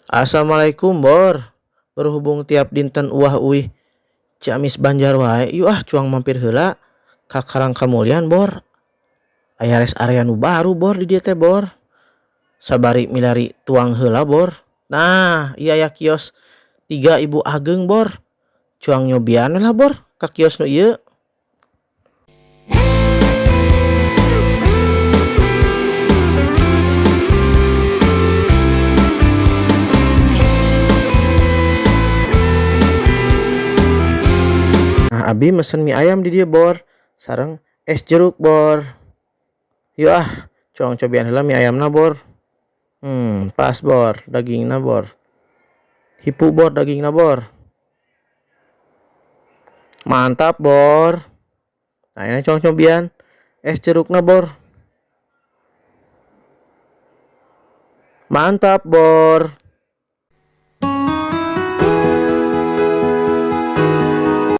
Assalamualaikum Bor. Berhubung tiap dinten uah uih Ciamis Banjar wae, yuk cuang mampir heula ka Karang Kamulian Bor. Aya res area nu baru Bor di dieu teh Bor. Sabari milari tuang heula Bor. Nah, iya ya kios 3 Ibu Ageng Bor. Cuang nyobian lah Bor ka kios nu ieu. Nah, abi mesen mie ayam di dia Bor. Sareng es jeruk Bor. Yuk cuang cobian heula mie ayamna Bor. Pas Bor, dagingna Bor. Hipu Bor dagingna Bor. Mantap Bor. Nah ini cuang cobian es jerukna Bor. Mantap Bor.